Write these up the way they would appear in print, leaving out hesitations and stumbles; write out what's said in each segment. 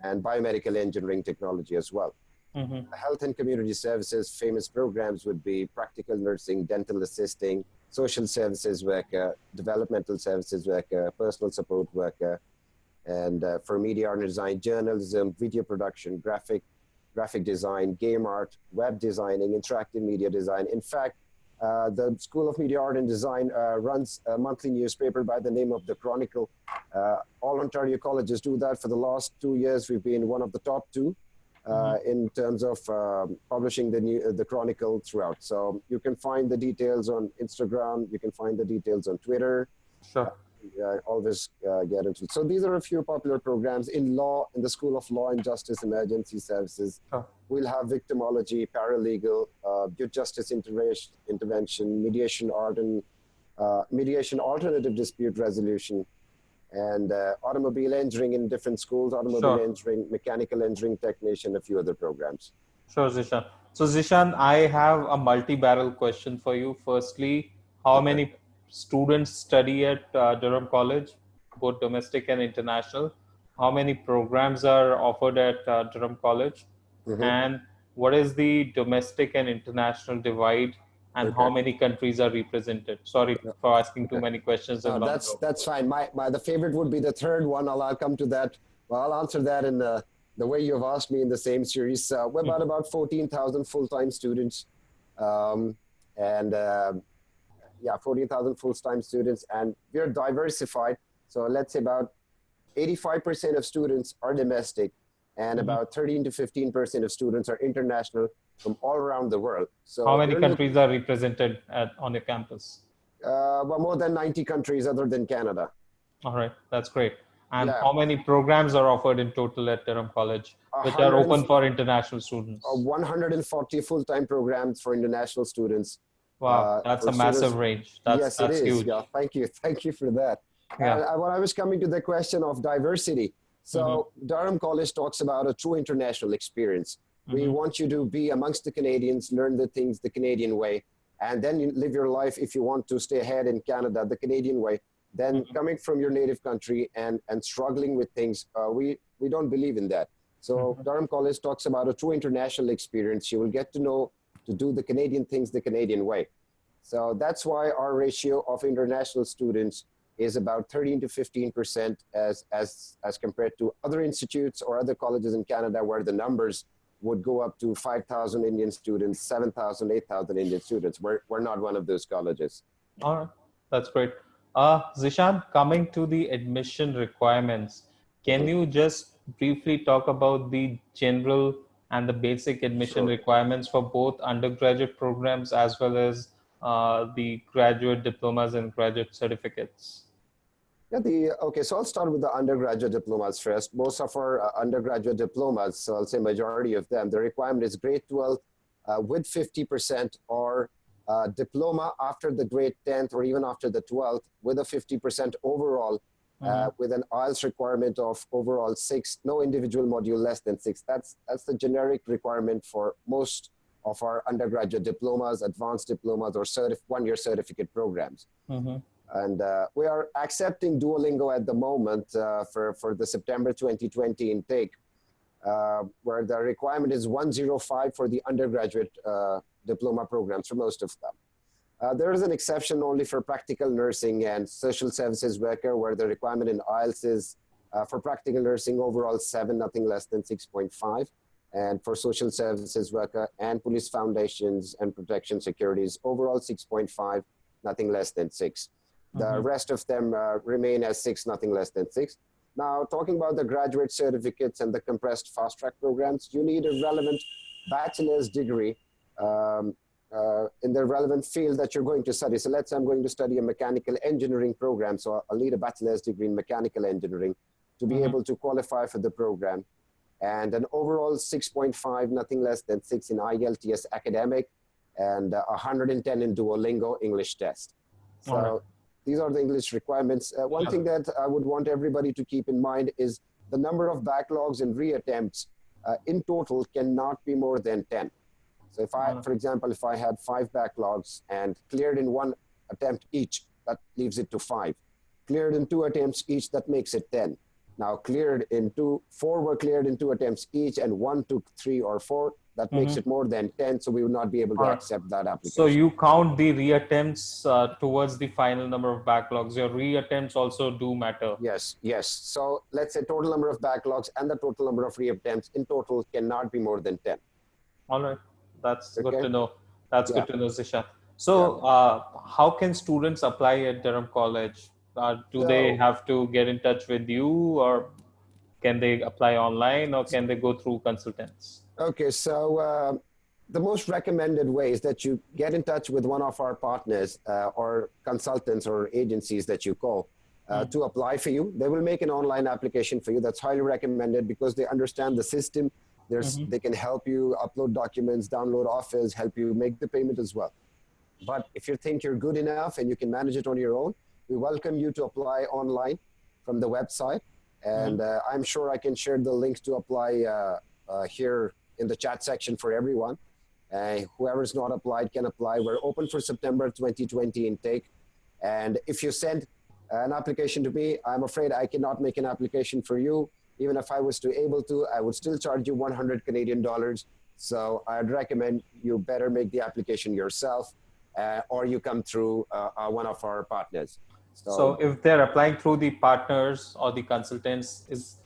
and biomedical engineering technology as well. Health and community services, famous programs would be practical nursing, dental assisting, social services worker, developmental services worker, personal support worker, and for media art and design, journalism, video production, graphic design, game art, web designing, interactive media design. In fact, the School of Media Art and Design runs a monthly newspaper by the name of The Chronicle. All Ontario colleges do that. For the last 2 years, we've been one of the top 2 in terms of publishing the Chronicle throughout. So you can find the details on Instagram. You can find the details on Twitter. Sure. Always get into it. So these are a few popular programs in law, in the School of Law and Justice Emergency Services. Sure. We'll have victimology, paralegal, youth justice intervention, mediation alternative dispute resolution, and automobile engineering in different schools, automobile engineering, mechanical engineering technician, a few other programs. Sure, Zeeshan. So Zeeshan, I have a multi-barrel question for you. Firstly, how many students study at Durham College, both domestic and international? How many programs are offered at Durham College? And what is the domestic and international divide, and how many countries are represented? Sorry for asking too many questions. That's fine. The favorite would be the third one. I'll come to that. Well, I'll answer that in the way you've asked me in the same series. We're about 14,000 full-time students. 14,000 full-time students, and we're diversified. So let's say about 85% of students are domestic, and about 13 to 15% of students are international from all around the world. So how many countries are represented on your campus? Well, more than 90 countries other than Canada. All right, that's great. And how many programs are offered in total at Durham College, which are open for international students? 140 full-time programs for international students. Wow, that's a massive range. That's it is. Huge. Yeah, thank you for that. Yeah. When I was coming to the question of diversity, so Durham College talks about a true international experience. We want you to be amongst the Canadians, learn the things the Canadian way, and then you live your life, if you want to stay ahead in Canada, the Canadian way. Then coming from your native country and struggling with things, we don't believe in that. So Durham College talks about a true international experience. You will get to know to do the Canadian things the Canadian way. So that's why our ratio of international students is about 13 to 15% as compared to other institutes or other colleges in Canada, where the numbers would go up to 5,000 Indian students, 7,000, 8,000 Indian students. We're not one of those colleges. All right, that's great. Zeeshan, coming to the admission requirements, can you just briefly talk about the general and the basic admission requirements for both undergraduate programs as well as the graduate diplomas and graduate certificates? Yeah, so I'll start with the undergraduate diplomas first. Most of our undergraduate diplomas, so I'll say majority of them, the requirement is grade 12 with 50%, or diploma after the grade 10th or even after the 12th with a 50% overall, with an IELTS requirement of overall 6, no individual module less than 6. That's the generic requirement for most of our undergraduate diplomas, advanced diplomas, or one-year certificate programs. And we are accepting Duolingo at the moment for the September 2020 intake, where the requirement is 105 for the undergraduate diploma programs for most of them. There is an exception only for practical nursing and social services worker, where the requirement in IELTS is for practical nursing overall 7, nothing less than 6.5. And for social services worker and police foundations and protection securities, overall 6.5, nothing less than 6. The rest of them remain as 6, nothing less than 6. Now, talking about the graduate certificates and the compressed fast-track programs, you need a relevant bachelor's degree in the relevant field that you're going to study. So let's say I'm going to study a mechanical engineering program, so I'll need a bachelor's degree in mechanical engineering to be able to qualify for the program. And an overall 6.5, nothing less than 6 in IELTS academic, and 110 in Duolingo English test. So these are the English requirements. One thing that I would want everybody to keep in mind is the number of backlogs and reattempts in total cannot be more than 10. So if for example, if I had 5 backlogs and cleared in 1 attempt each, that leaves it to 5. Cleared in 2 attempts each, that makes it 10. now cleared in two. 4 were cleared in 2 attempts each, and 1 took 3 or 4. That makes it more than 10, so we would not be able to All right. accept that So application. you count the reattempts towards the final number of backlogs. Your reattempts also do matter. Yes, yes. So let's say total number of backlogs and the total number of reattempts in total cannot be more than 10. All right. That's Okay. good to know. That's Yeah. good to know, Zeeshan. So how can students apply at Durham College? Do they So, have to get in touch with you, or can they apply online, or can they go through consultants? okay, so the most recommended way is that you get in touch with one of our partners or consultants or agencies that you call to apply for you. They will make an online application for you. That's highly recommended because they understand the system. They can help you upload documents, download offers, help you make the payment as well. But if you think you're good enough and you can manage it on your own, we welcome you to apply online from the website. And I'm sure I can share the links to apply here in the chat section for everyone. Whoever's not applied can apply. We're open for September 2020 intake. And if you send an application to me, I'm afraid I cannot make an application for you. Even if I was to able to, I would still charge you 100 Canadian dollars. So I'd recommend you better make the application yourself or you come through one of our partners. So if they're applying through the partners or the consultants,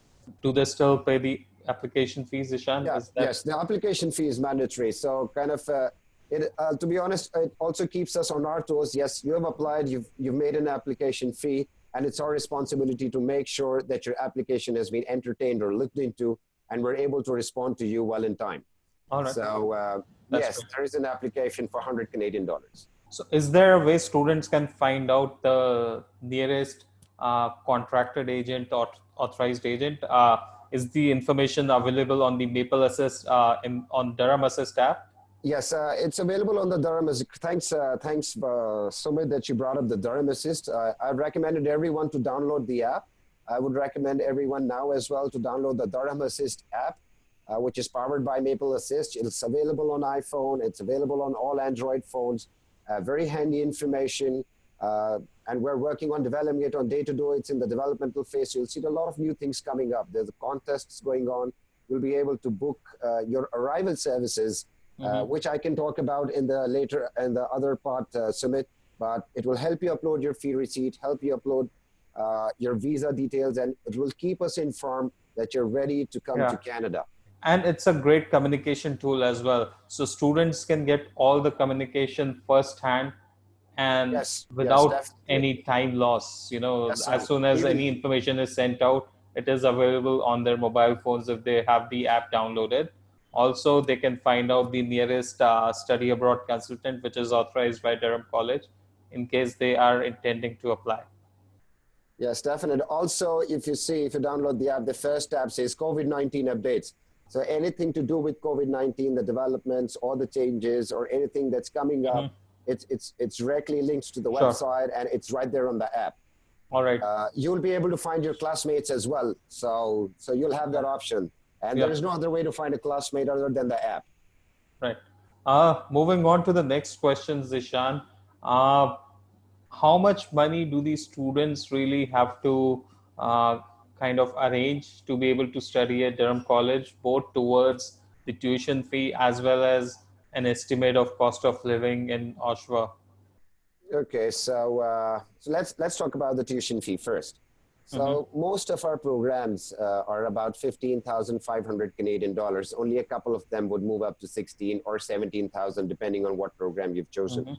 do they still pay the application fees, Zeeshan? Yeah, yes, the application fee is mandatory. So kind of, to be honest, it also keeps us on our toes. Yes, you have applied, you've made an application fee, and it's our responsibility to make sure that your application has been entertained or looked into, and we're able to respond to you well in time. All right. So yes, great. there is an application for 100 Canadian dollars. So is there a way students can find out the nearest contracted agent or authorized agent? Is the information available on the Maple Assist on Durham Assist app? Yes, it's available on the Durham Assist. Thanks, Sumit, that you brought up the Durham Assist. I've recommended everyone to download the app. I would recommend everyone now as well to download the Durham Assist app, which is powered by Maple Assist. It's available on iPhone. It's available on all Android phones. Very handy information. And we're working on developing it on day-to-day. It's in the developmental phase. You'll see a lot of new things coming up. There's contests going on. You'll be able to book your arrival services, which I can talk about in the other part, Sumit. But it will help you upload your fee receipt, help you upload your visa details, and it will keep us informed that you're ready to come to Canada. And it's a great communication tool as well. So students can get all the communication firsthand and without any time loss. You know, as soon as any information is sent out, it is available on their mobile phones if they have the app downloaded. Also, they can find out the nearest study abroad consultant, which is authorized by Durham College, in case they are intending to apply. Yes, definitely. Also, if you download the app, the first tab says COVID-19 updates. So anything to do with COVID-19, the developments or the changes or anything that's coming up, it's directly linked to the website and it's right there on the app. All right. You'll be able to find your classmates as well. So you'll have that option. And there is no other way to find a classmate other than the app. Right. Moving on to the next question, Zeeshan. How much money do these students really have to kind of arrange to be able to study at Durham College, both towards the tuition fee as well as an estimate of cost of living in Oshawa? Okay, so let's talk about the tuition fee first. So most of our programs are about 15,500 Canadian dollars. Only a couple of them would move up to 16 or 17,000, depending on what program you've chosen.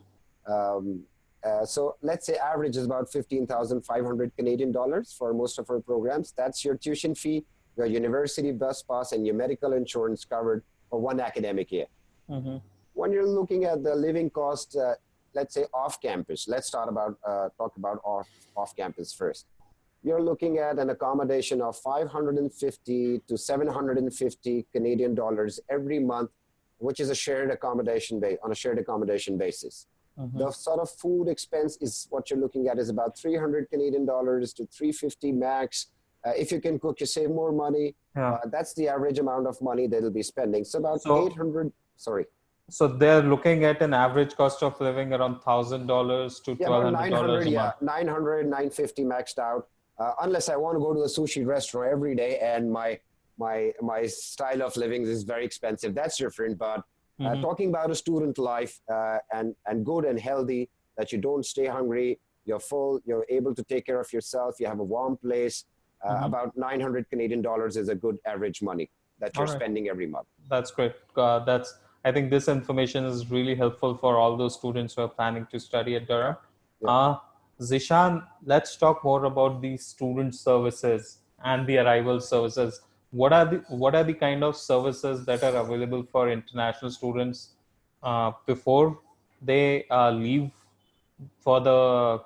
So let's say average is about 15,500 Canadian dollars for most of our programs. That's your tuition fee, your university bus pass, and your medical insurance covered for one academic year. When you're looking at the living cost, let's say off campus, let's talk about off campus first. You're looking at an accommodation of 550 to 750 Canadian dollars every month, which is a shared accommodation on a shared accommodation basis. The sort of food expense is what you're looking at is about 300 Canadian dollars to 350 max. If you can cook, you save more money. That's the average amount of money they'll be spending. So about 800, sorry. So they're looking at an average cost of living around $1,000 to $1,200 a month. 900, 950 maxed out. unless I want to go to a sushi restaurant every day and my style of living is very expensive. That's different. But Mm-hmm. talking about a student life and good and healthy, that you don't stay hungry, you're full, you're able to take care of yourself, you have a warm place. Mm-hmm. About 900 Canadian dollars is a good average money that All you're right. spending every month. That's great. I think this information is really helpful for all those students who are planning to study at Yeah, Durham. yeah. Uh, Zishan, let's talk more about the student services and the arrival services. What are the kind of services that are available for international students before they leave for the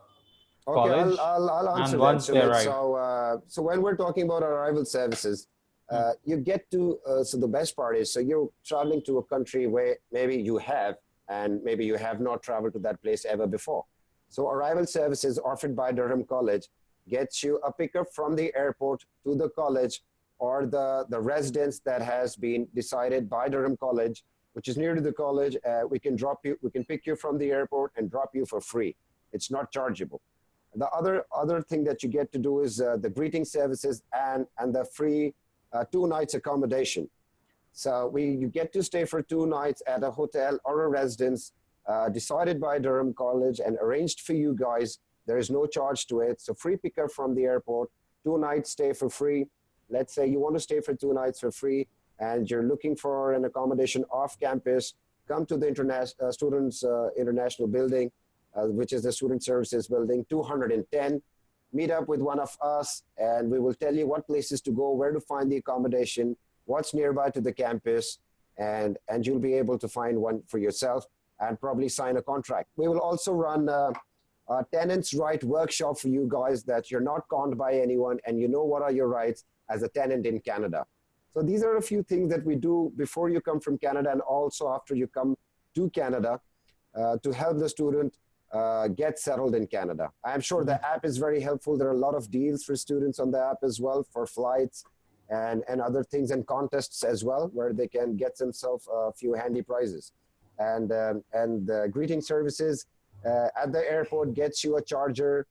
Okay, college I'll and answer that, once they Sumit. arrive? So when we're talking about arrival services, Mm. you get to, so the best part is, so you're traveling to a country where maybe you have, and maybe you have not traveled to that place ever before. So arrival services offered by Durham College gets you a pickup from the airport to the college or the residence that has been decided by Durham College, which is near to the college. We can pick you from the airport and drop you for free. It's not chargeable. The other thing that you get to do is the greeting services and the free 2 nights accommodation. So you get to stay for 2 nights at a hotel or a residence decided by Durham College and arranged for you guys. There is no charge to it. So free pickup from the airport, 2 nights stay for free. Let's say you want to stay for 2 nights for free and you're looking for an accommodation off campus, come to the Students International Building, which is the Student Services Building, 210. Meet up with one of us and we will tell you what places to go, where to find the accommodation, what's nearby to the campus, and you'll be able to find one for yourself and probably sign a contract. We will also run a tenants' right workshop for you guys, that you're not conned by anyone and you know what are your rights as a tenant in Canada. So these are a few things that we do before you come from Canada and also after you come to Canada to help the student get settled in Canada. I'm sure the app is very helpful. There are a lot of deals for students on the app as well, for flights and other things, and contests as well, where they can get themselves a few handy prizes. And the greeting services at the airport gets you a charger,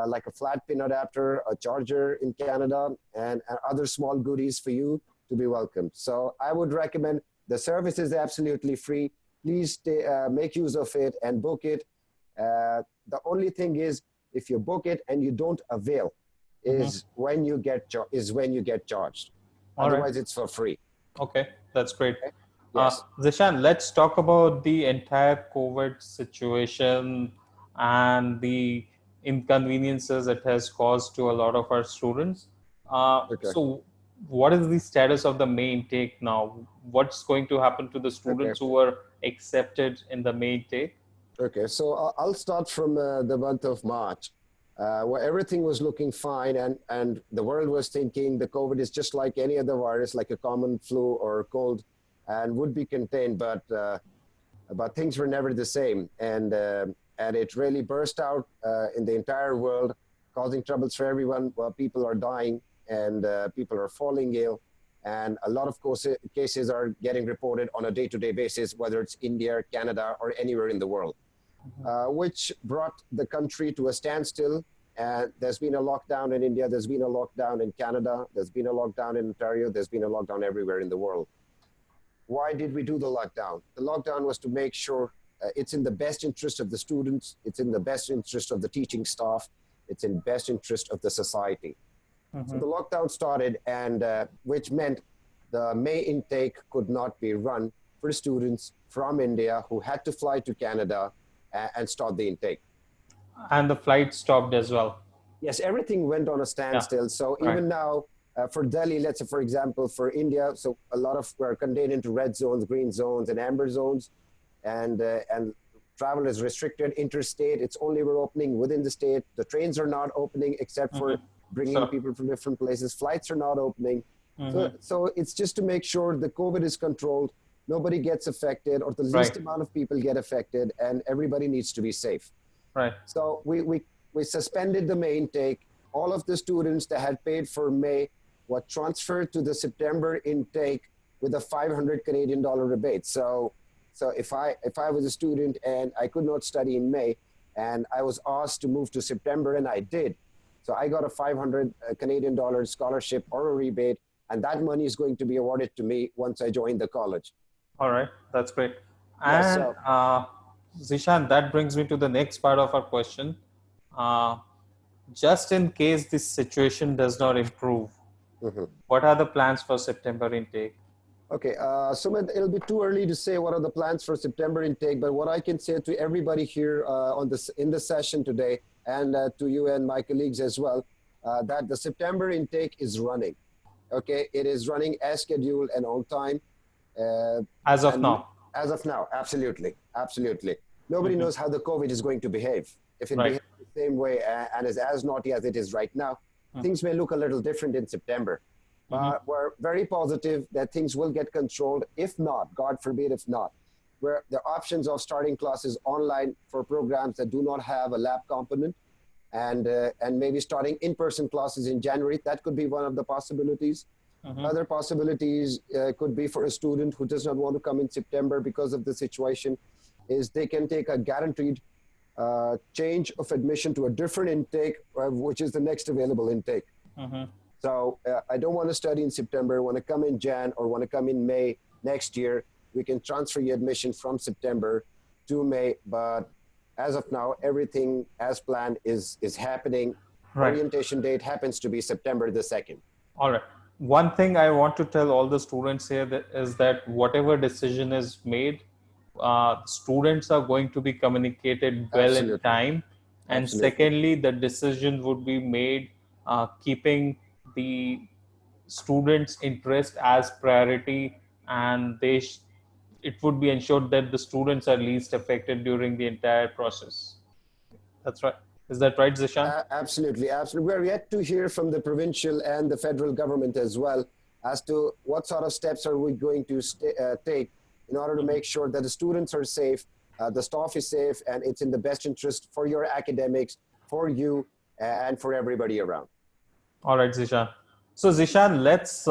like a flat pin adapter, a charger in Canada, and other small goodies for you to be welcomed. So I would recommend, the service is absolutely free. Please make use of it and book it. The only thing is, if you book it and you don't avail, Mm-hmm. is when you get charged. All right. Otherwise, it's for free. Okay, that's great. Okay? Yes. Zishan, let's talk about the entire COVID situation and the inconveniences it has caused to a lot of our students. Okay. So, what is the status of the May intake now? What's going to happen to the Okay. students who were accepted in the May intake? Okay. So I'll start from the month of March, where everything was looking fine, and the world was thinking the COVID is just like any other virus, like a common flu or cold, and would be contained. But things were never the same, and it really burst out in the entire world, causing troubles for everyone. Well, people are dying and people are falling ill, and a lot of cases are getting reported on a day-to-day basis, whether it's India, Canada, or anywhere in the world, which brought the country to a standstill. And there's been a lockdown in India, there's been a lockdown in Canada, there's been a lockdown in Ontario, there's been a lockdown everywhere in the world. Why did we do the lockdown? The lockdown was to make sure it's in the best interest of the students, it's in the best interest of the teaching staff, it's in best interest of the society. So the lockdown started, and which meant the May intake could not be run for students from India who had to fly to Canada and start the intake. And the flight stopped as well. Yes, everything went on a standstill. Yeah. So Right. even now, for Delhi, let's say, for example, for India, so a lot of we're contained into red zones, green zones, and amber zones, and travel is restricted interstate. It's only we're opening within the state. The trains are not opening except for bringing Sure. people from different places. Flights are not opening. So it's just to make sure the COVID is controlled, nobody gets affected, or the least Right. amount of people get affected, and everybody needs to be safe. Right. So we suspended the May intake. All of the students that had paid for May were transferred to the September intake with a 500 Canadian dollar rebate. So if I was a student and I could not study in May, and I was asked to move to September, and I did. So I got a 500 Canadian dollars scholarship or a rebate, and that money is going to be awarded to me once I join the college. All right, that's great. Yeah, And so Zeeshan, that brings me to the next part of our question. Uh, just in case this situation does not improve, mhm. what are the plans for September intake? Okay, Sumit, it'll be too early to say what are the plans for September intake, but what I can say to everybody here on this in the session today, and to you and my colleagues as well, that the September intake is running. Okay, it is running as scheduled and on time. As of And now. as of now, absolutely, absolutely. Nobody Mhm. knows how the COVID is going to behave. If it Right. behaves the same way and is as naughty as it is right now, things may look a little different in September. Mhm. But we're very positive that things will get controlled. If not, God forbid, if not, where the options of starting classes online for programs that do not have a lab component, and maybe starting in-person classes in January, that could be one of the possibilities. Mhm. Other possibilities could be for a student who does not want to come in September because of the situation, is they can take a guaranteed change of admission to a different intake, which is the next available intake. Mhm. So I don't want to study in September, want to come in Jan or want to come in May next year. We can transfer your admission from September to May, but as of now, everything as planned is happening. Right. Orientation date happens to be September the 2nd. All right. One thing I want to tell all the students here is that whatever decision is made, students are going to be communicated well in Absolutely. time. And Absolutely. secondly, the decision would be made keeping the students' interest as priority, and it would be ensured that the students are least affected during the entire process. That's right. Is that right, Zishan? Absolutely, absolutely. We're yet to hear from the provincial and the federal government as well as to what sort of steps are we going to take in order to make sure that the students are safe, the staff is safe, and it's in the best interest for your academics, for you, and for everybody around. All right, Zishan. So, Zishan, let's,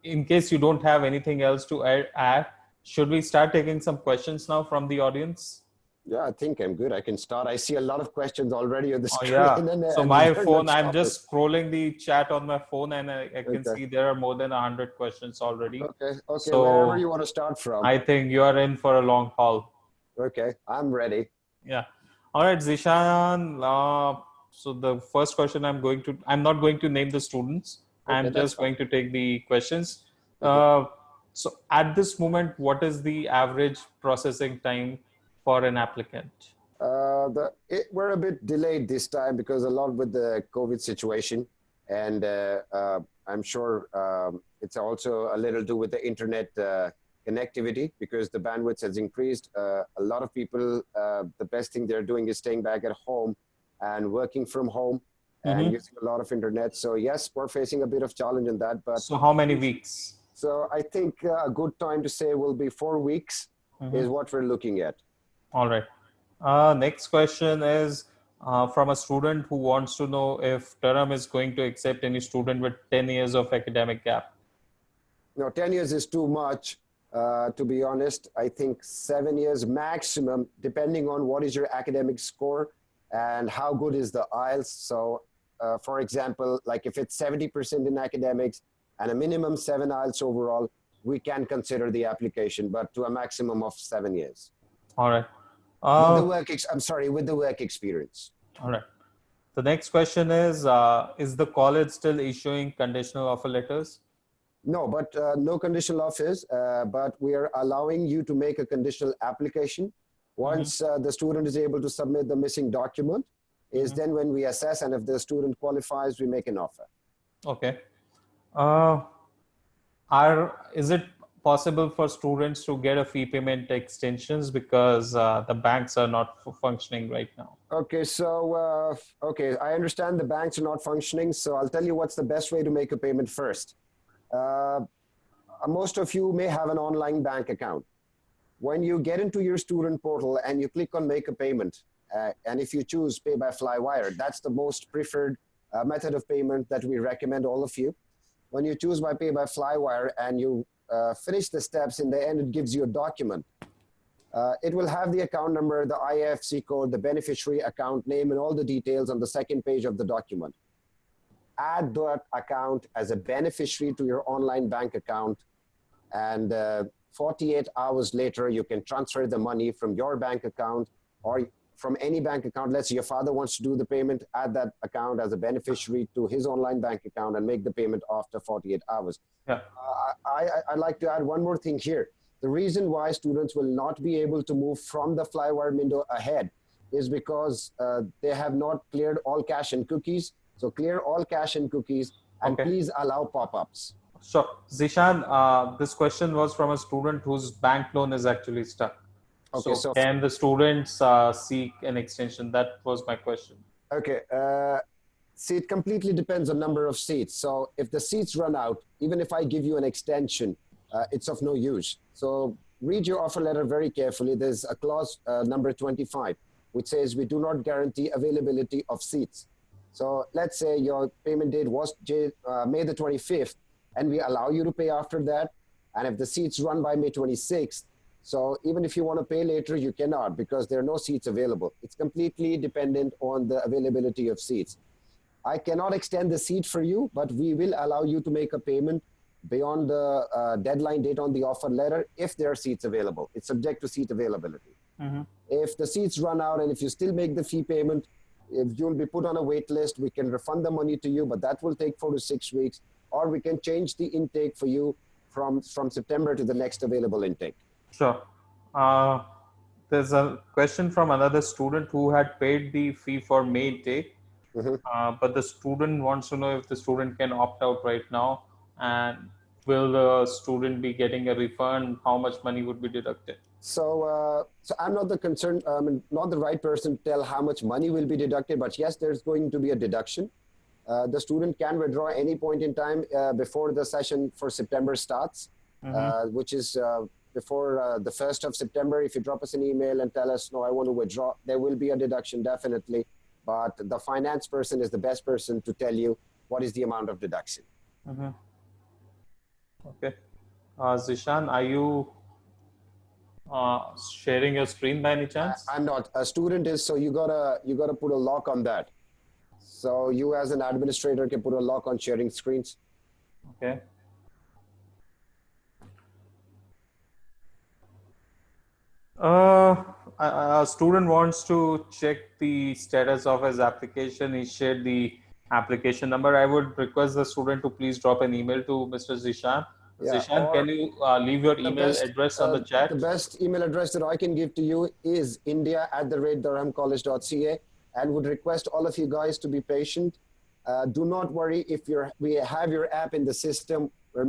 in case you don't have anything else to add, should we start taking some questions now from the audience? Yeah, I think I'm good. I can start. I see a lot of questions already on the Oh, screen, yeah. So, and my they're not phone, I'm stopping. just scrolling the chat on my phone, and I can Okay, see there are more than 100 questions already. okay, okay. Wherever you So, want to start from. I think you are in for a long haul. Okay, I'm ready. Yeah. All right, Zishan. So the first question I'm not going to name the students. Okay, I'm that's just fine. going to take the questions. Mhm. So at this moment, what is the average processing time for an applicant? We're a bit delayed this time because a lot with the COVID situation, and I'm sure it's also a little do with the internet connectivity because the bandwidth has increased. A lot of people, the best thing they're doing is staying back at home and working from home and Mm-hmm. using a lot of internet. So yes, we're facing a bit of challenge in that, but So how many weeks? so I think a good time to say will be 4 weeks Mm-hmm. is what we're looking at. All right. Next question is from a student who wants to know if Durham is going to accept any student with 10 years of academic gap. No, 10 years is too much. To be honest, I think 7 years maximum, depending on what is your academic score and how good is the IELTS. So, for example, like if it's 70% in academics and a minimum 7 IELTS overall, we can consider the application, but to a maximum of 7 years. All right. With the with the work experience. All right. The next question is the college still issuing conditional offer letters? No, but no conditional offers, but we are allowing you to make a conditional application. Once the student is able to submit the missing document, is then when we assess, and if the student qualifies, we make an offer. Okay. Is it possible for students to get a fee payment extensions because the banks are not functioning right now? Okay, so okay, I understand the banks are not functioning, so I'll tell you what's the best way to make a payment first. Most of you may have an online bank account. When you get into your student portal and you click on make a payment, and if you choose pay by Flywire, that's the most preferred method of payment that we recommend all of you. When you choose by pay by Flywire and you finish the steps, in the end, it gives you a document. It will have the account number, the IFSC code, the beneficiary account name, and all the details on the second page of the document. Add that account as a beneficiary to your online bank account, and 48 hours later, you can transfer the money from your bank account or from any bank account. Let's say your father wants to do the payment, add that account as a beneficiary to his online bank account and make the payment after 48 hours. Yeah. I'd like to add one more thing here. The reason why students will not be able to move from the Flywire window ahead is because they have not cleared all cache and cookies. So clear all cache and cookies, and please allow pop-ups. Sure. Zeeshan, this question was from a student whose bank loan is actually stuck. Okay, so can the students seek an extension? That was my question. Okay. See, it completely depends on number of seats. So if the seats run out, even if I give you an extension, it's of no use. So read your offer letter very carefully. There's a clause number 25, which says we do not guarantee availability of seats. So let's say your payment date was May the 25th, and we allow you to pay after that. And if the seats run by May 26th, so even if you want to pay later, you cannot, because there are no seats available. It's completely dependent on the availability of seats. I cannot extend the seat for you, but we will allow you to make a payment beyond the deadline date on the offer letter if there are seats available. It's subject to seat availability. If the seats run out and if you still make the fee payment, if you'll be put on a wait list, we can refund the money to you, but that will take 4 to 6 weeks, or we can change the intake for you from September to the next available intake. Sure. There's a question from another student who had paid the fee for May intake, but the student wants to know if the student can opt out right now, and will the student be getting a refund? How much money would be deducted? So I'm not not the right person to tell how much money will be deducted, but yes, there's going to be a deduction. The student can withdraw any point in time before the session for September starts, which is before the 1st of September. If you drop us an email and tell us, no, I want to withdraw, there will be a deduction, definitely. But the finance person is the best person to tell you what is the amount of deduction. Okay. Zeeshan, are you sharing your screen by any chance? I'm not. A student is, so you gotta put a lock on that. So you as an administrator can put a lock on sharing screens. Okay. A student wants to check the status of his application. He shared the application number. I would request the student to please drop an email to Mr. Zeeshan. Zeeshan, can you leave your email address on the chat? The best email address that I can give to you is india@durhamcollege.ca, and would request all of you guys to be patient. Do not worry if we have your app in the system. We're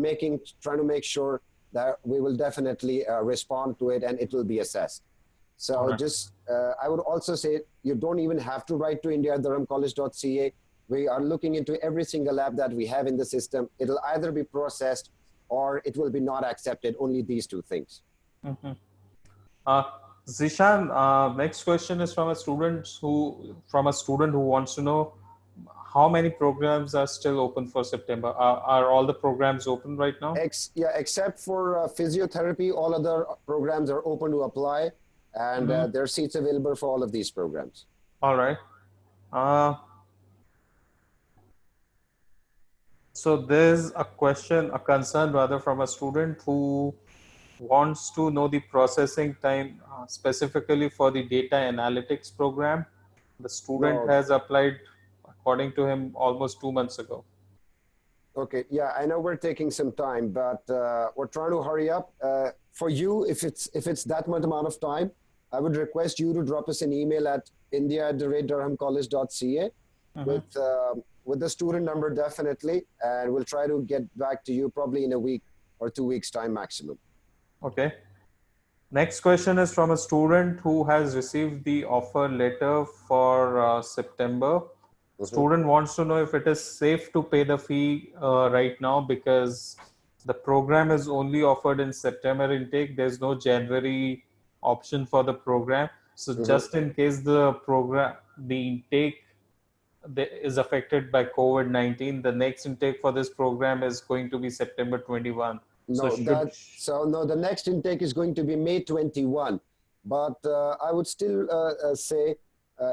trying to make sure that we will definitely respond to it, and it will be assessed. So I would also say you don't even have to write to india@durhamcollege.ca. We are looking into every single app that we have in the system. It'll either be processed or it will be not accepted, only these two things. Zeeshan, next question is from a student who wants to know how many programs are still open for September. Are all the programs open right now? Except for physiotherapy, all other programs are open to apply, and there are seats available for all of these programs. All right. So there's a concern rather from a student who wants to know the processing time specifically for the data analytics program. The student has applied, according to him, almost 2 months ago. Okay, yeah, I know we're taking some time, but we're trying to hurry up. For you, if it's that much amount of time, I would request you to drop us an email at india@durhamcollege.ca with the student number, definitely, and we'll try to get back to you probably in a week or 2 weeks time maximum. Okay. Next question is from a student who has received the offer letter for September. The student wants to know if it is safe to pay the fee right now, because the program is only offered in September intake. There's no January option for the program. So just in case the intake is affected by COVID-19, the next intake for this program is going to be September 21. No, the next intake is going to be May 21. but I would still say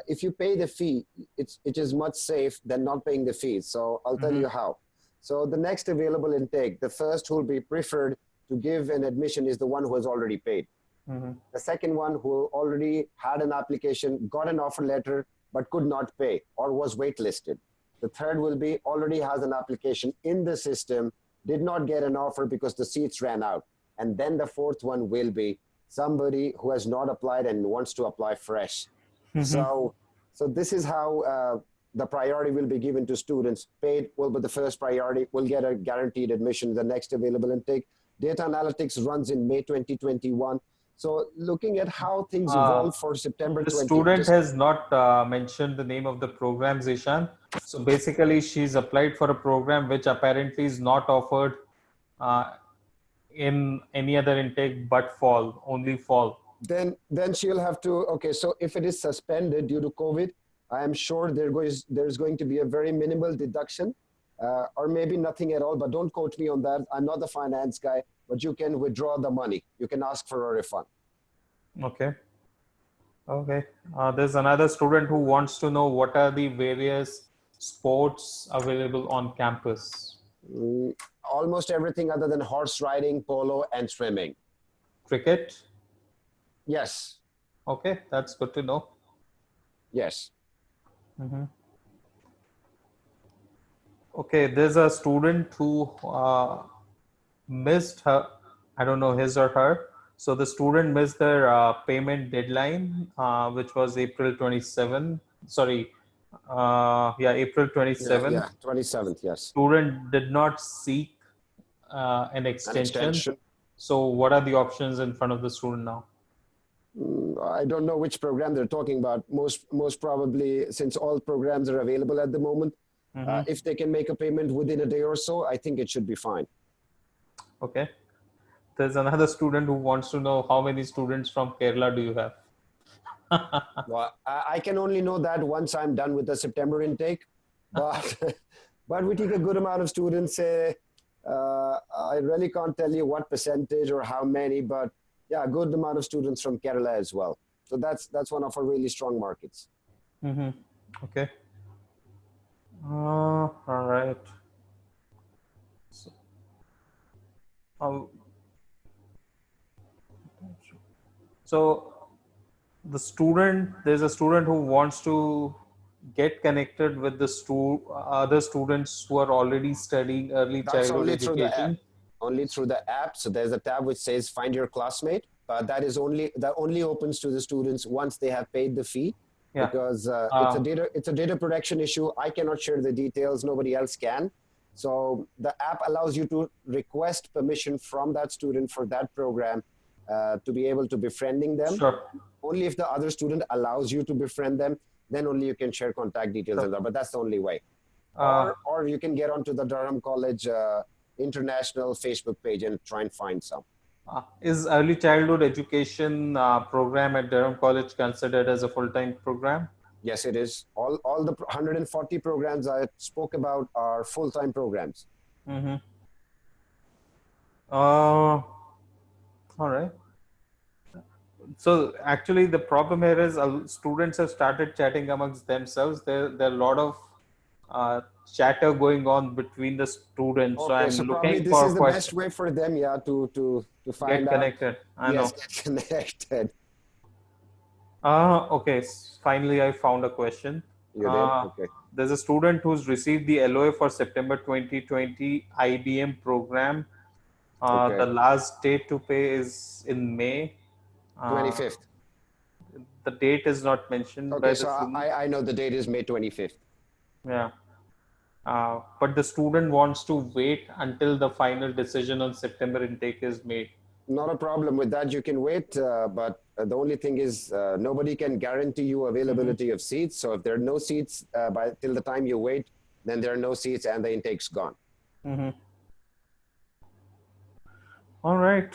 if you pay the fee, it is much safe than not paying the fee. So I'll tell you how. So the next available intake, the first who will be preferred to give an admission is the one who has already paid. The second one who already had an application, got an offer letter, but could not pay or was waitlisted. The third will be already has an application in the system, did not get an offer because the seats ran out. And then the fourth one will be somebody who has not applied and wants to apply fresh. So this is how the priority will be given to students. Paid will be the first priority, will get a guaranteed admission, the next available intake. Data analytics runs in May 2021. So looking at how things evolve for September The 20. student has not mentioned the name of the program, Zeeshan. So basically, she's applied for a program which apparently is not offered in any other intake but fall, only fall. Then she'll have to, okay, so if it is suspended due to COVID, I am sure there's going to be a very minimal deduction or maybe nothing at all, but don't quote me on that. I'm not the finance guy, but you can withdraw the money. You can ask for a refund. Okay. Okay. There's another student who wants to know what are the various sports available on campus. Almost everything other than horse riding, polo, and swimming. Cricket? Yes. Okay, that's good to know. Yes. Okay, there's a student who missed her, I don't know his or her. So the student missed their payment deadline, which was April 27. Sorry, April 27. Yeah, 27th, yes. Student did not seek an extension. So what are the options in front of the student now? I don't know which program they're talking about. Most probably, since all programs are available at the moment, if they can make a payment within a day or so, I think it should be fine. Okay. There's another student who wants to know how many students from Kerala do you have? Well, I can only know that once I'm done with the September intake, but but we take a good amount of students. I really can't tell you what percentage or how many, but yeah, a good amount of students from Kerala as well. So that's one of our really strong markets. Okay. All right. So there's a student who wants to get connected with the other students who are already studying early childhood education. Only through the app. So there's a tab which says find your classmate. That only opens to the students once they have paid the fee. Yeah. Because it's a data protection issue. I cannot share the details. Nobody else can. So the app allows you to request permission from that student for that program to be able to befriending them. Sure. Only if the other student allows you to befriend them, then only you can share contact details. Sure. But that's the only way. Or you can get onto the Durham College International Facebook page and try and find some. Is early childhood education program at Durham College considered as a full-time program? Yes, it is. All the 140 programs I spoke about are full-time programs. All right. So actually the problem here is students have started chatting amongst themselves. There are a lot of chatter going on between the students. Okay, so I'm probably looking this for is the best way for them, yeah, to find get connected. Yes, get connected. Okay. Finally, I found a question. You did? Okay. There's a student who's received the LOA for September 2020 IBM program. The last date to pay is in May. 25th. The date is not mentioned. Okay, so I know the date is May 25th. Yeah. But the student wants to wait until the final decision on September intake is made. Not a problem with that. You can wait, but the only thing is nobody can guarantee you availability of seats. So if there are no seats till the time you wait, then there are no seats and the intake's gone. All right.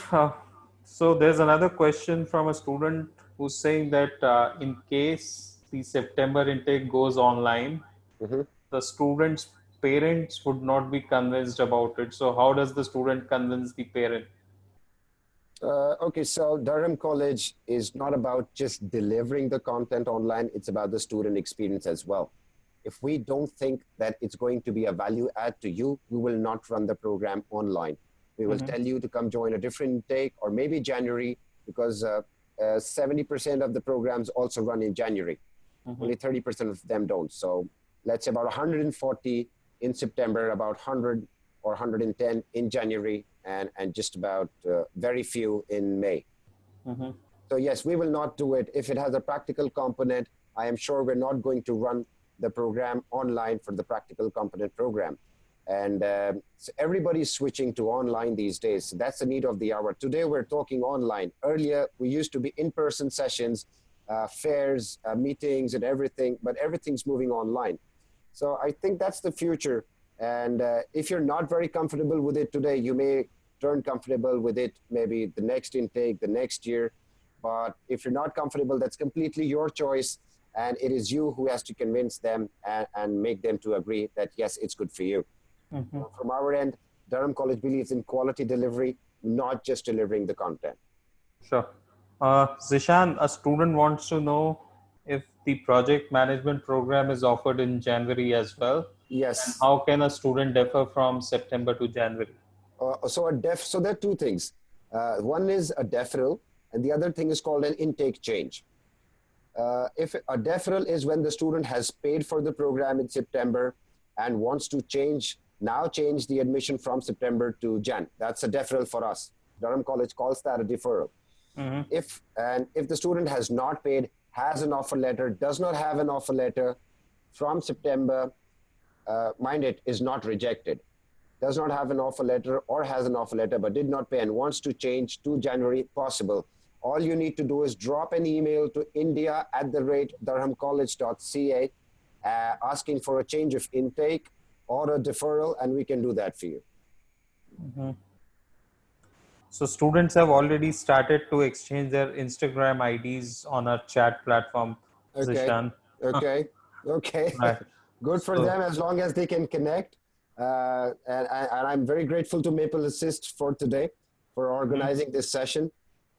So there's another question from a student who's saying that in case the September intake goes online, the student's parents would not be convinced about it. So how does the student convince the parent? Okay, so Durham College is not about just delivering the content online, it's about the student experience as well. If we don't think that it's going to be a value add to you, we will not run the program online. We will Mm-hmm. tell you to come join a different intake or maybe January because 70% of the programs also run in January. Mm-hmm. Only 30% of them don't. So let's say about 140 in September, about 100 or 110 in January, and just about very few in May. Mm-hmm. So yes, we will not do it. If it has a practical component, I am sure we're not going to run the program online for the practical component program. And so everybody's switching to online these days. So that's the need of the hour. Today we're talking online. Earlier, we used to be in-person sessions, fairs, meetings and everything, but everything's moving online. So I think that's the future. And if you're not very comfortable with it today, you may turn comfortable with it maybe the next intake, the next year. But if you're not comfortable, that's completely your choice. And it is you who has to convince them and make them to agree that, yes, it's good for you. Mm-hmm. So from our end, Durham College believes in quality delivery, not just delivering the content. Sure. Zishan, a student wants to know if the project management program is offered in January as well, and Yes. how can a student differ from September to January? So there are two things. One is a deferral, and the other thing is called an intake change. If a deferral is when the student has paid for the program in September and wants to change the admission from September to Jan. That's a deferral for us. Durham College calls that a deferral. Mm-hmm. If the student has not paid, has an offer letter, does not have an offer letter from September, mind it, is not rejected, does not have an offer letter or has an offer letter but did not pay and wants to change to January, possible. All you need to do is drop an email to india@durhamcollege.ca asking for a change of intake or a deferral, and we can do that for you. Mm-hmm. So students have already started to exchange their Instagram IDs on our chat platform, Okay, Zishan. okay, okay. Right. Good for So, them as long as they can connect. And I'm very grateful to Maple Assist for today for organizing this session.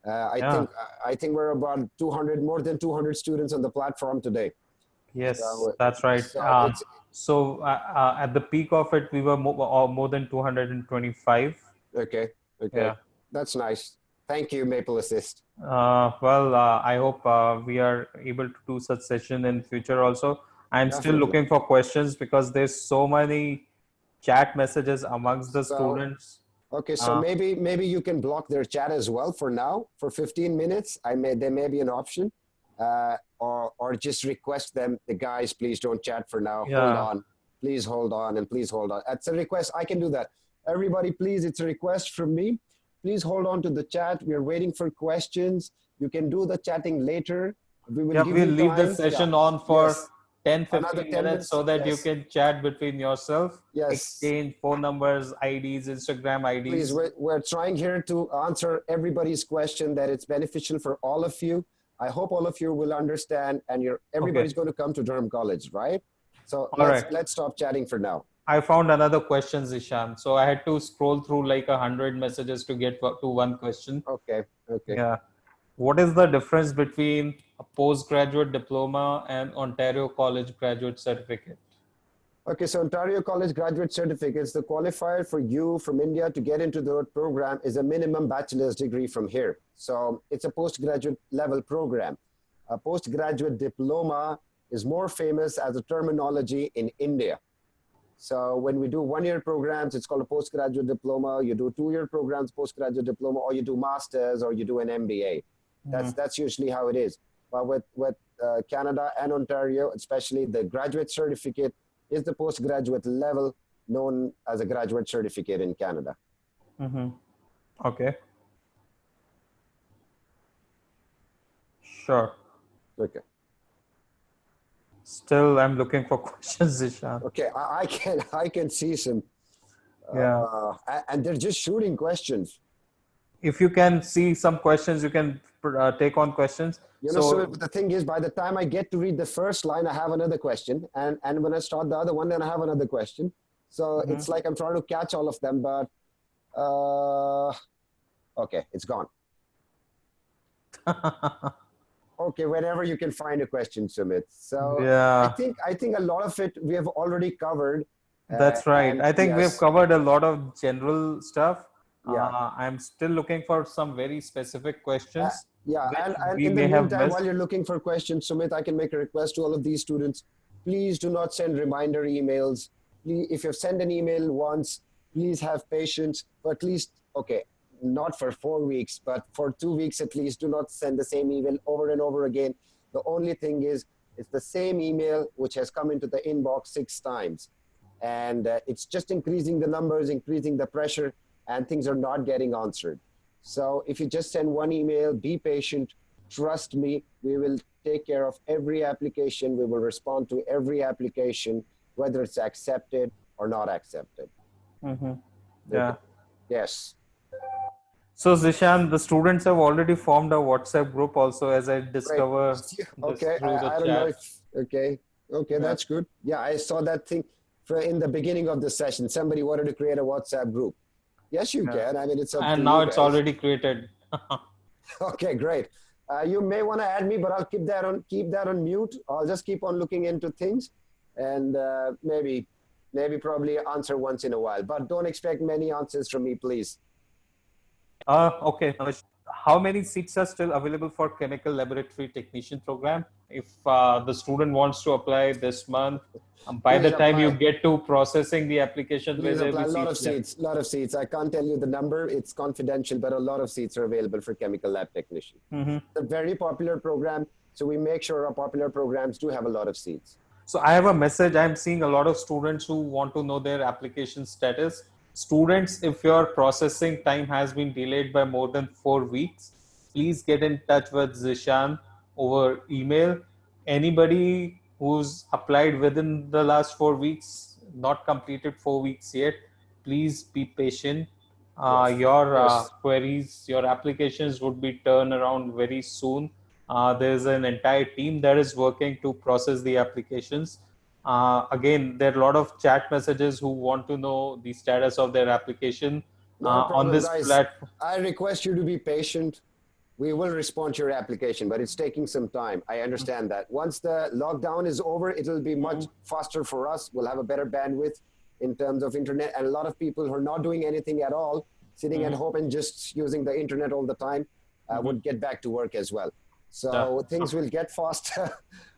I yeah. think I think we're about 200, more than 200 students on the platform today. Yes, So, that's right. so it's At the peak of it, we were more than 225. okay. Okay, Yeah. that's nice. Thank you, Maple Assist. I hope we are able to do such session in future also. I'm still Definitely. looking for questions because there's so many chat messages amongst the So students. okay, so Uh, maybe you can block their chat as well for now for 15 minutes. There may be an option, or just request them. The guys, please don't chat for now. Hold yeah. on, please hold on, and please hold on. That's a request. I can do that. Everybody, please, it's a request from me. Please hold on to the chat. We are waiting for questions. You can do the chatting later. We will Yeah, give we'll you leave the time. Yeah. session on for Yes. 10, Another 15 10 minutes minutes. so that you Yes. can chat between yourself, Yes. exchange phone numbers, IDs, Instagram Please, IDs. we're trying here to answer everybody's question that it's beneficial for all of you. I hope all of you will understand, and Okay. everybody's going to come to Durham College, right? So All right. let's stop chatting for now. I found another question, Zishan. So I had to scroll through like 100 messages to get to one question. Okay, okay. Yeah. What is the difference between a postgraduate diploma and Ontario College graduate certificate? Okay, so Ontario College graduate certificates, the qualifier for you from India to get into the program is a minimum bachelor's degree from here. So it's a postgraduate level program. A postgraduate diploma is more famous as a terminology in India. So when we do one-year programs, it's called a postgraduate diploma. You do two-year programs, postgraduate diploma, or you do masters, or you do an MBA. That's usually how it is. But with Canada and Ontario, especially the graduate certificate is the postgraduate level known as a graduate certificate in Canada. Mm-hmm. Okay. Sure. Okay. Still, I'm looking for questions, Zishan. Okay, I can see some, Yeah. and they're just shooting questions. If you can see some questions, you can take on questions. You know, so So, the thing is, by the time I get to read the first line, I have another question, and when I start the other one, then I have another question. So it's like I'm trying to catch all of them, but okay, it's gone. Okay, whenever you can find a question, Sumit. So Yeah, I think a lot of it we have already covered. that's right. And I think we've yes, covered a lot of general stuff. yeah. I'm still looking for some very specific Uh, questions yeah, which and we in the may have meantime, while missed. you're looking for questions, Sumit, I can make a request to all of these students. Please do not send reminder emails. Please, if you've sent an email once, please have patience for at least, okay, not for 4 weeks, but for 2 weeks at least. Do not send the same email over and over again. The only thing is, it's the same email which has come into the inbox 6 times. And it's just increasing the numbers, increasing the pressure, and things are not getting answered. So if you just send one email, be patient, trust me, we will take care of every application. We will respond to every application, whether it's accepted or not accepted. Hmm. Okay. Yeah. Yes. So, Zishan, the students have already formed a WhatsApp group also, as I Great. discover this Okay. through the I don't know chat. if, okay. Okay, Yeah. that's good. Yeah, I saw that thing in the beginning of the session. Somebody wanted to create a WhatsApp group. Yes, you Yeah. can. I mean, it's up to And now you it's guys. already created. Okay, great. You may want to add me, but I'll keep that on mute. I'll just keep on looking into things, and maybe probably answer once in a while. But don't expect many answers from me, please. Okay. How many seats are still available for chemical laboratory technician program? If the student wants to apply this month, by the Please time you apply. get to processing the application, will Please there apply. be A lot of seats left? seats. A lot of seats. I can't tell you the number. It's confidential, but a lot of seats are available for chemical lab technician. Hmm. It's a very popular program, so we make sure our popular programs do have a lot of seats. So I have a message. I'm seeing a lot of students who want to know their application status. Students, if your processing time has been delayed by more than 4 weeks, please get in touch with Zishan over email. Anybody who's applied within the last 4 weeks, not completed 4 weeks yet, please be patient. Yes. Your Yes. queries, your applications would be turned around very soon. There's an entire team that is working to process the applications. Again, there are a lot of chat messages who want to know the status of their application Not a on problem, this guys. platform. I request you to be patient. We will respond to your application, but it's taking some time. I understand that. Once the lockdown is over, it'll be much faster for us. We'll have a better bandwidth in terms of internet. And a lot of people who are not doing anything at all, sitting at home and just using the internet all the time, would get back to work as well. Yeah. So things will get faster,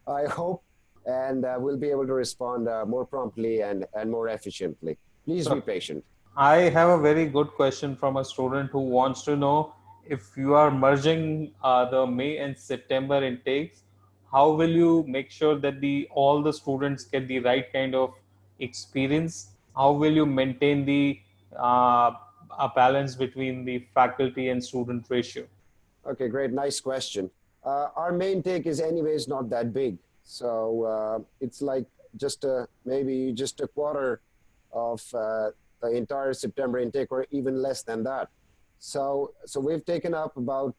I hope, and we'll be able to respond more promptly and more efficiently. Please be So patient. I have a very good question from a student who wants to know if you are merging the May and September intakes, how will you make sure that the all the students get the right kind of experience? How will you maintain the a balance between the faculty and student ratio? Okay, great. Nice question. Our main take is anyways not that big. So it's like maybe just a quarter of the entire September intake or even less than that. So we've taken up about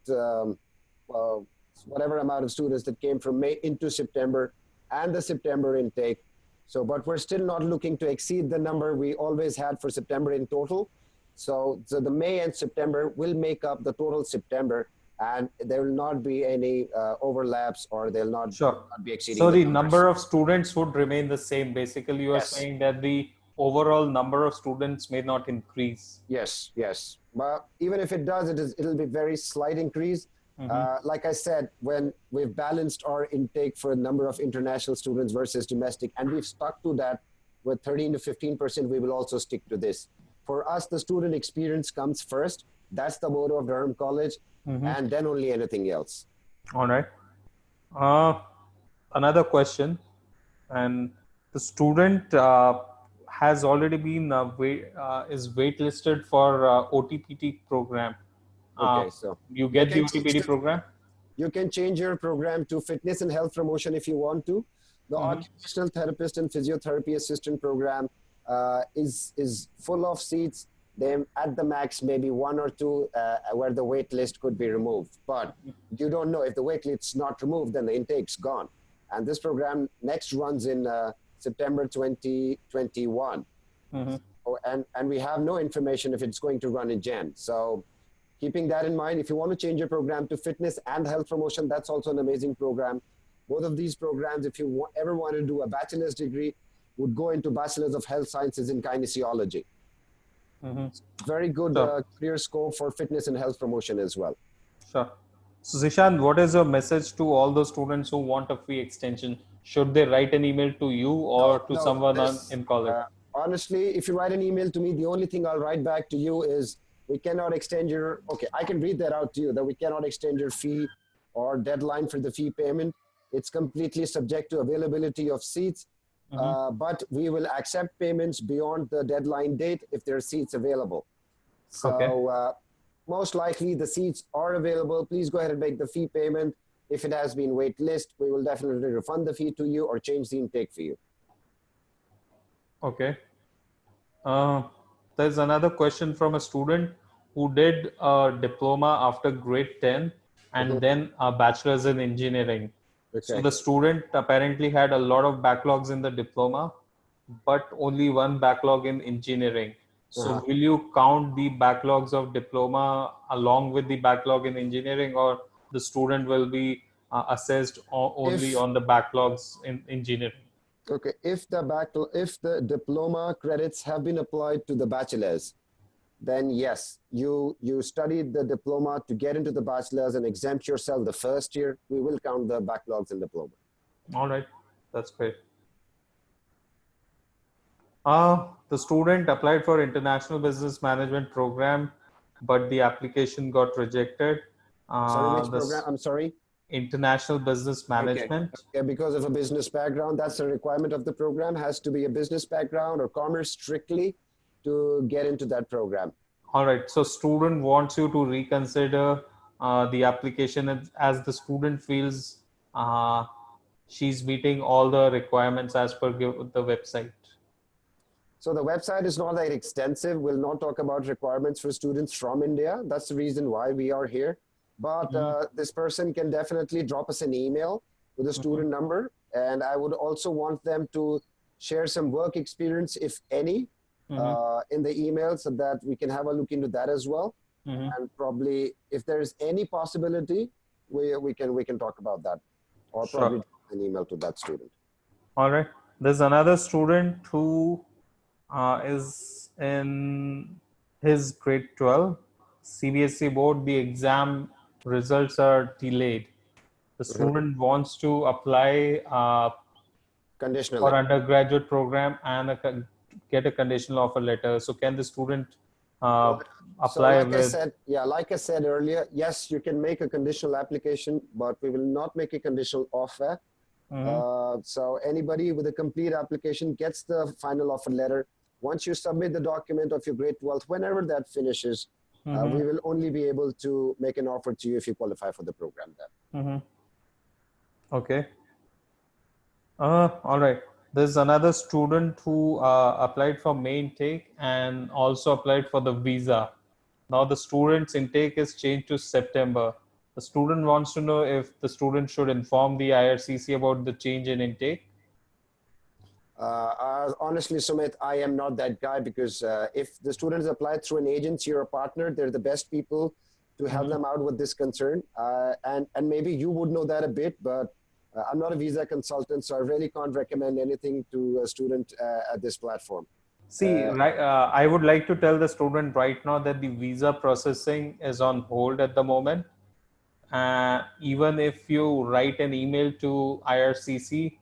whatever amount of students that came from May into September and the September intake. So, but we're still not looking to exceed the number we always had for September in total. So the May and September will make up the total September, and there will not be any overlaps, or they'll Sure. not be exceeding So the the numbers. number of students would remain the same. Basically, you are Yes, saying that the overall number of students may not increase. yes, yes. But even if it does, it'll be very slight increase. Hmm. Like I said, when we've balanced our intake for a number of international students versus domestic, and we've stuck to that with 13 to 15%, we will also stick to this. For us, the student experience comes first. That's the motto of Durham College, and then only anything else. All right. Uh, Another question, and the student has already been is waitlisted for OTPT program. Uh, Okay, so you they get the can change OTPT program? you can change your program to fitness and health promotion if you want to. The Hmm. occupational therapist and physiotherapy assistant program is full of seats. They at the max maybe one or two where the wait list could be removed. But you don't know if the wait list's not removed, then the intake's gone. And this program next runs in September 2021. Hmm. And we have no information if it's going to run in Jan. So keeping that in mind, if you want to change your program to fitness and health promotion, that's also an amazing program. Both of these programs, if you ever want to do a bachelor's degree, would go into Bachelor's of Health Sciences in Kinesiology. Very good Sure. career scope for fitness and health promotion as well. Sure. So Zeeshan, what is your message to all the students who want a free extension? Should they write an email to you or to No, someone this, in college? honestly, if you write an email to me, the only thing I'll write back to you is we cannot extend your, okay, I can read that out to you, that we cannot extend your fee or deadline for the fee payment. It's completely subject to availability of seats, but we will accept payments beyond the deadline date if there are seats available. So Okay. most likely the seats are available. Please go ahead and make the fee payment. If it has been wait list, we will definitely refund the fee to you or change the intake for you. Okay. There's another question from a student who did a diploma after grade 10 and then a bachelor's in engineering. So Okay. the student apparently had a lot of backlogs in the diploma, but only one backlog in engineering. So will you count the backlogs of diploma along with the backlog in engineering, or the student will be assessed only If on the backlogs in engineering? Okay, if the diploma credits have been applied to the bachelor's, then yes, you studied the diploma to get into the bachelor's and exempt yourself the first year. We will count the backlogs in diploma. All right, that's great. The student applied for international business management program, but the application got rejected. Sorry, which program? This I'm sorry. international business Okay. management. Okay, because of a business background, that's a requirement of the program. Has to be a business background or commerce strictly to get into that program. All right. So student wants you to reconsider the application as the student feels uh, she's meeting all the requirements as per the website. So the website is not that extensive. We'll not talk about requirements for students from India. That's the reason why we are here. But this person can definitely drop us an email with a student number. And I would also want them to share some work experience, if any, in the email so that we can have a look into that as well. And probably if there's any possibility, we can talk about that or probably Sure. an email to that student. All right. There's another student who is in his grade 12 CBSE board. The exam results are delayed. The student wants to apply Conditionally. for undergraduate program and get a conditional offer letter. So can the student So apply like I with? said, yeah, like I said earlier, yes, you can make a conditional application, but we will not make a conditional offer. So anybody with a complete application gets the final offer letter. Once you submit the document of your grade 12th, whenever that finishes, we will only be able to make an offer to you if you qualify for the program then. Okay. All right. There's another student who applied for May intake and also applied for the visa. Now the student's intake is changed to September. The student wants to know if the student should inform the IRCC about the change in intake. Honestly, Sumit, I am not that guy because if the students apply through an agency or a partner, they're the best people to help them out with this concern. And maybe you would know that a bit, but I'm not a visa consultant, so I really can't recommend anything to a student at this platform. See, right, I would like to tell the student right now that the visa processing is on hold at the moment. Even if you write an email to IRCC,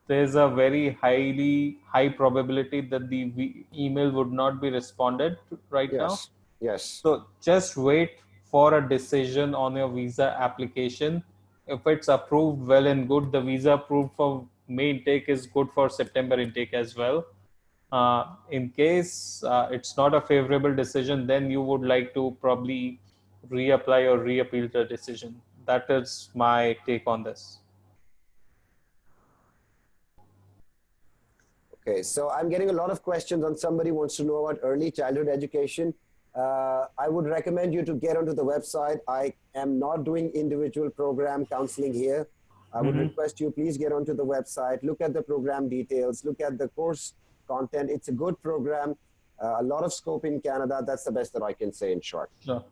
there's a very high probability that the email would not be responded to right now. Yes, yes. So just wait for a decision on your visa application. If it's approved, well and good. The visa approved for May intake is good for September intake as well. In case it's not a favorable decision, then you would like to probably reapply or reappeal the decision. That is my take on this. Okay, so I'm getting a lot of questions on somebody wants to know about early childhood education. I would recommend you to get onto the website. I am not doing individual program counseling here. I would request you please get onto the website, look at the program details, look at the course content. It's a good program, a lot of scope in Canada. That's the best that I can say in short. Sure.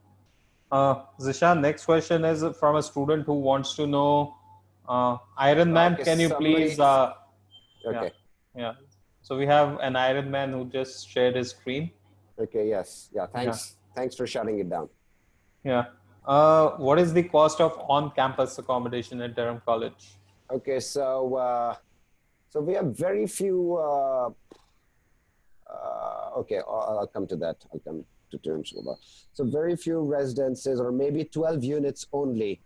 Zishan, next question is from a student who wants to know, Iron Man, Okay, can you please, somebody. yeah, Okay. yeah. So we have an Iron Man who just shared his screen. Okay. Yes. Yeah. Yeah, Thanks for shutting it down. yeah. What is the cost of on-campus accommodation at Durham College? Okay. So we have very few. Okay, I'll come to that. I'll come to terms with that. So very few residences, or maybe 12 units only,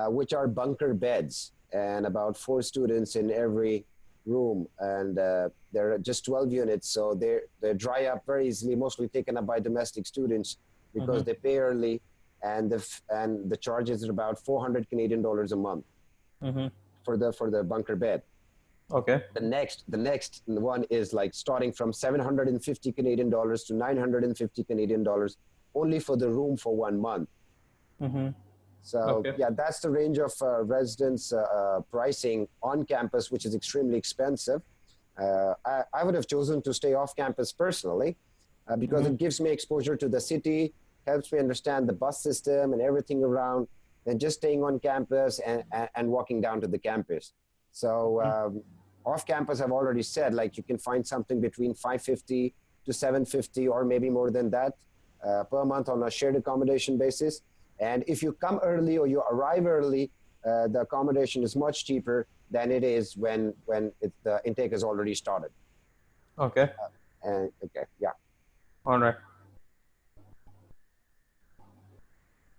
which are bunker beds, and about 4 students in every room. And there are just 12 units, so they dry up very easily, mostly taken up by domestic students because Mm-hmm. they pay early, and the charges are about 400 Canadian dollars a month Mm-hmm. for the bunker bed. Okay. The next one is like starting from 750 Canadian dollars to 950 Canadian dollars only for the room for 1 month. Mm-hmm. So Okay. yeah, that's the range of residence pricing on campus, which is extremely expensive. I would have chosen to stay off campus personally because Mm-hmm. it gives me exposure to the city, helps me understand the bus system and everything around, than just staying on campus and walking down to the campus. So off campus, I've already said, like you can find something between 550 to 750 or maybe more than that per month on a shared accommodation basis. And if you come early or you arrive early, the accommodation is much cheaper than it is when the intake has already started. Okay. And okay, yeah. All right.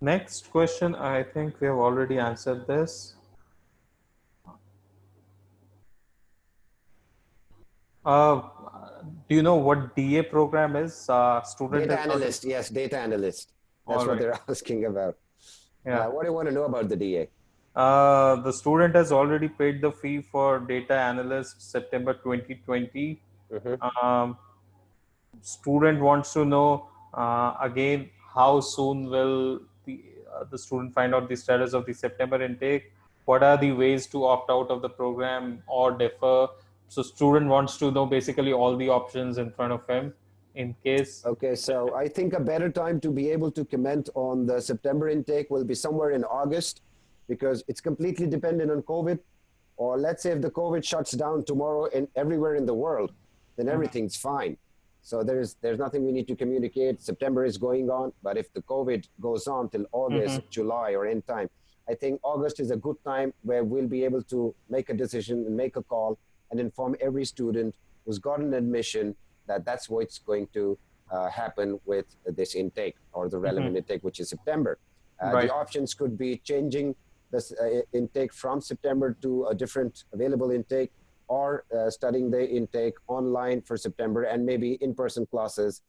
Next question, I think we have already answered this. Uh, do you know what DA program is? Student Data has already. analyst, yes, data analyst. That's All what right. they're asking about. Yeah. What do you want to know about the DA? The student has already paid the fee for data analyst September 2020. Mm-hmm. Um, Student wants to know again how soon will the student find out the status of the September intake? What are the ways to opt out of the program or defer? So student wants to know basically all the options in front of him in case. Okay, so I think a better time to be able to comment on the September intake will be somewhere in August because it's completely dependent on COVID. Or let's say if the COVID shuts down tomorrow and everywhere in the world, then everything's fine. So there's nothing we need to communicate. September is going on, but if the COVID goes on till August, Mhm. July, or any time, I think August is a good time where we'll be able to make a decision and make a call and inform every student who's got an admission that that's what's going to happen with this intake or the relevant Mhm. intake, which is September. The Right. options could be changing this intake from September to a different available intake, or studying the intake online for September and maybe in-person classes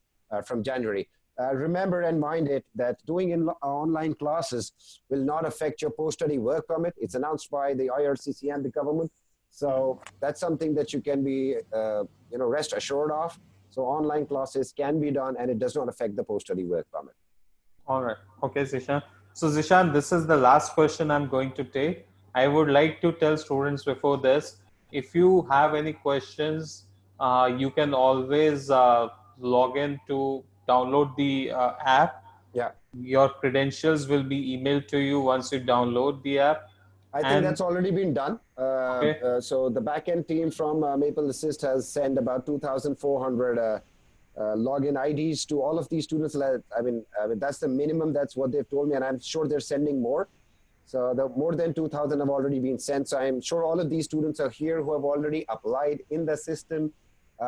from January. Remember and mind it that doing online classes will not affect your post-study work permit. It's announced by the IRCC and the government. So that's something that you can be, rest assured of. So online classes can be done and it does not affect the post-study work permit. All right. Okay, Zishan. So, Zishan, this is the last question I'm going to take. I would like to tell students before this, if you have any questions, you can always log in to download the app. Yeah. Your credentials will be emailed to you once you download the app. I think And that's already been done. okay, So the backend team from Maple Assist has sent about 2,400 login IDs to all of these students. I mean, that's the minimum. That's what they've told me, and I'm sure they're sending more. So the more than 2,000 have already been sent. So I'm sure all of these students are here who have already applied in the system,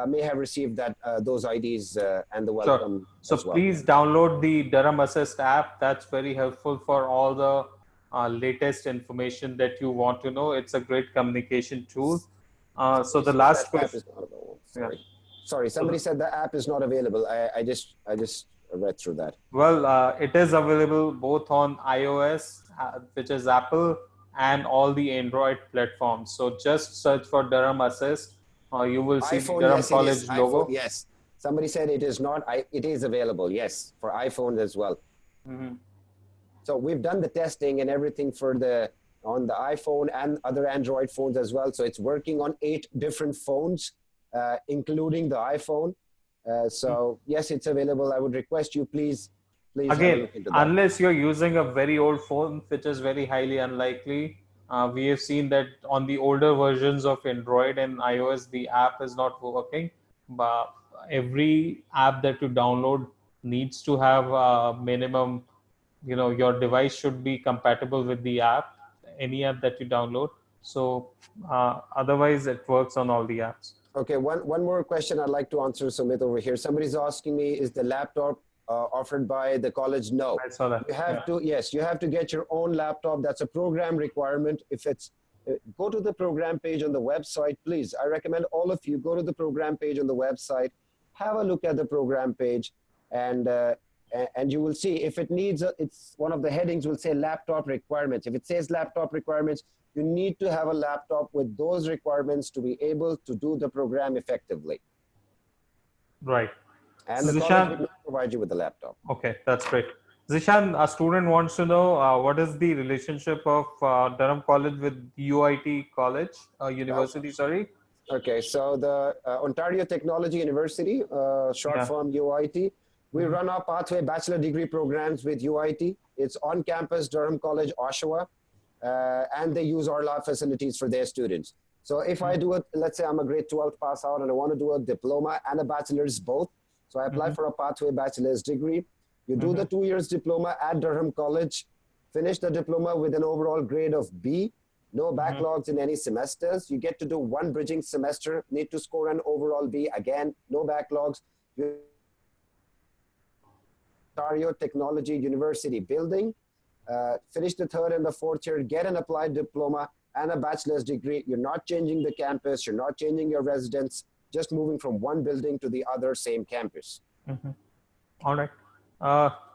may have received those IDs and the sure. welcome So as well. please download the Durham Assist app. That's very helpful for all the latest information that you want to know. It's a great communication tool. So Somebody the says that last app question, is not available. yeah. Sorry. So Somebody said the app is not available. I just read through that. well, it is available both on iOS, which is Apple, and all the Android platforms. So just search for Durham Assist. You will see the iPhone, Durham yes, it is. College iPhone, logo. yes. Somebody said it is not. It is available, yes, for iPhone as well. Mm-hmm. So we've done the testing and everything on the iPhone and other Android phones as well. So it's working on 8 different phones, including the iPhone. So yes, it's available. I would request you please please have a Again, look into that. unless you're using a very old phone, which is very highly unlikely, we have seen that on the older versions of Android and iOS, the app is not working. But every app that you download needs to have a minimum, your device should be compatible with the app, any app that you download. So otherwise, it works on all the apps. Okay, one more question I'd like to answer, Sumit, over here. Somebody's asking me, is the laptop offered by the college? No. I saw that. You have to, yes, you have to get your own laptop. That's a program requirement. If it's, go to the program page on the website, please. I recommend all of you go to the program page on the website, have a look at the program page, and you will see if it needs, it's one of the headings will say laptop requirements. If it says laptop requirements, you need to have a laptop with those requirements to be able to do the program effectively. Right. And So the college will not provide you with a laptop. Okay, that's great. Zeeshan, a student wants to know what is the relationship of Durham College with UIT College, University, sorry? Okay, so the Ontario Technology University, short form UIT, we run our pathway bachelor degree programs with UIT. It's on campus, Durham College, Oshawa, and they use our lab facilities for their students. So if I do it, let's say I'm a grade 12 pass out and I want to do a diploma and a bachelor's both. So I apply for a pathway bachelor's degree. You do the 2 years diploma at Durham College, finish the diploma with an overall grade of B, no backlogs in any semesters. You get to do one bridging semester, need to score an overall B, again, no backlogs. Ontario Technology University building, finish the third and the fourth year, get an applied diploma and a bachelor's degree. You're not changing the campus, you're not changing your residence, just moving from one building to the other, same campus. All right.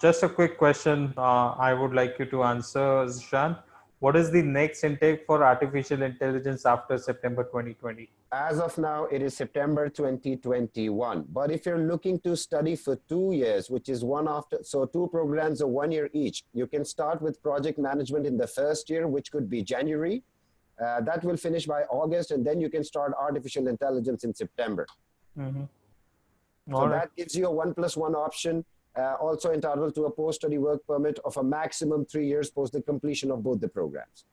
Just a quick question I would like you to answer, Zeeshan. What is the next intake for artificial intelligence after September 2020? As of now, it is September 2021. But if you're looking to study for 2 years, which is one after, so 2 programs are 1 year each, you can start with project management in the first year, which could be January. That will finish by August, and then you can start artificial intelligence in September. So that gives you a 1+1 option, also entitled to a post-study work permit of a maximum 3 years post the completion of both the programs.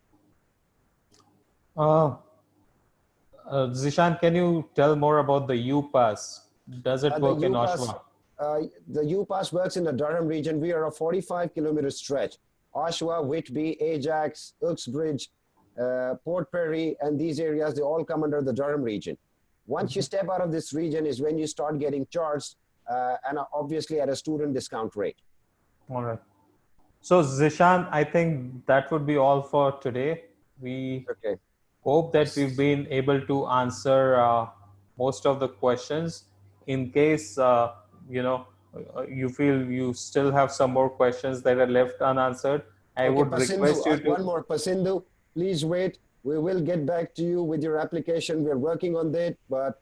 Zeeshan, can you tell more about the UPass? Does it work in Oshawa? The UPass works in the Durham region. We are a 45-kilometer stretch. Oshawa, Whitby, Ajax, Uxbridge, Port Perry, and these areas, they all come under the Durham region. Once you step out of this region is when you start getting charged, and obviously at a student discount rate. All right. So Zeeshan, I think that would be all for today. We hope that we've been able to answer most of the questions. In case you feel you still have some more questions that are left unanswered, I would request you to... One more, Pasindu, please wait. We will get back to you with your application. We're working on that, but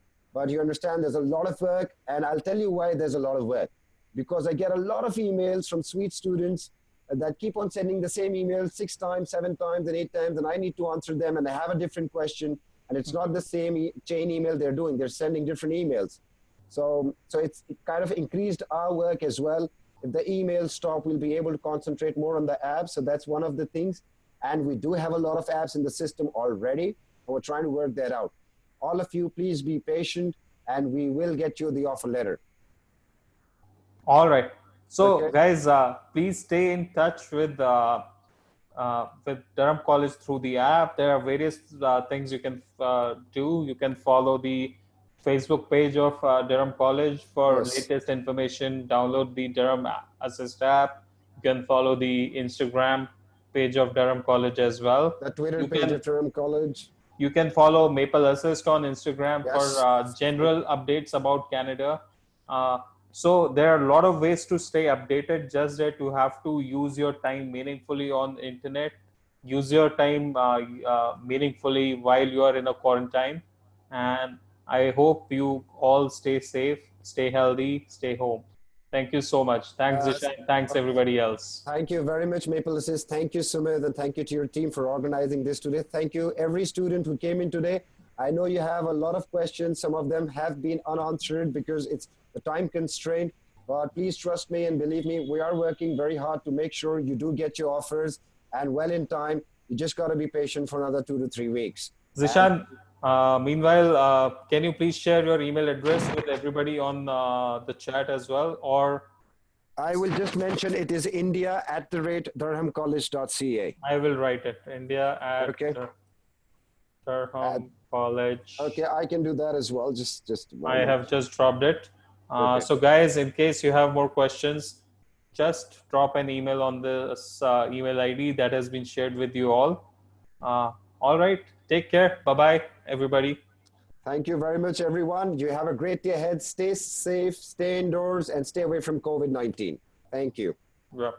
you understand there's a lot of work, and I'll tell you why there's a lot of work. Because I get a lot of emails from sweet students that keep on sending the same email 6 times, 7 times, and 8 times, and I need to answer them, and I have a different question, and it's not the same chain email they're doing. They're sending different emails. So it kind of increased our work as well. If the emails stop, we'll be able to concentrate more on the apps. So that's one of the things. And we do have a lot of apps in the system already, and we're trying to work that out. All of you, please be patient, and we will get you the offer letter. All right. So, guys, please stay in touch with Durham College through the app. There are various things you can do. You can follow the Facebook page of Durham College for latest information. Download the Durham Assist app. You can follow the Instagram page of Durham College as well. The Twitter page of Durham College. You can follow Maple Assist on Instagram for general updates about Canada. So there are a lot of ways to stay updated, just that you have to use your time meaningfully on the internet. Use your time meaningfully while you are in a quarantine. And I hope you all stay safe, stay healthy, stay home. Thank you so much. Thanks, Zeeshan. Thanks, everybody else. Thank you very much, Maple Assist. Thank you, Sumit, and thank you to your team for organizing this today. Thank you, every student who came in today. I know you have a lot of questions. Some of them have been unanswered because it's the time constraint, But please trust me and believe me, we are working very hard to make sure you do get your offers and well in time. You just got to be patient for another 2 to 3 weeks. And Zeeshan, meanwhile, can you please share your email address with everybody on the chat as well? Or I will just mention it is india@durhamcollege.ca. I will write it. India at Okay. Durham College. Okay, I can do that as well. Just I one have moment. just dropped it. Okay. So guys, in case you have more questions, just drop an email on this email ID that has been shared with you all. All right. Take care. Bye-bye, everybody. Thank you very much, everyone. You have a great day ahead. Stay safe, stay indoors, and stay away from COVID-19. Thank you. Yeah.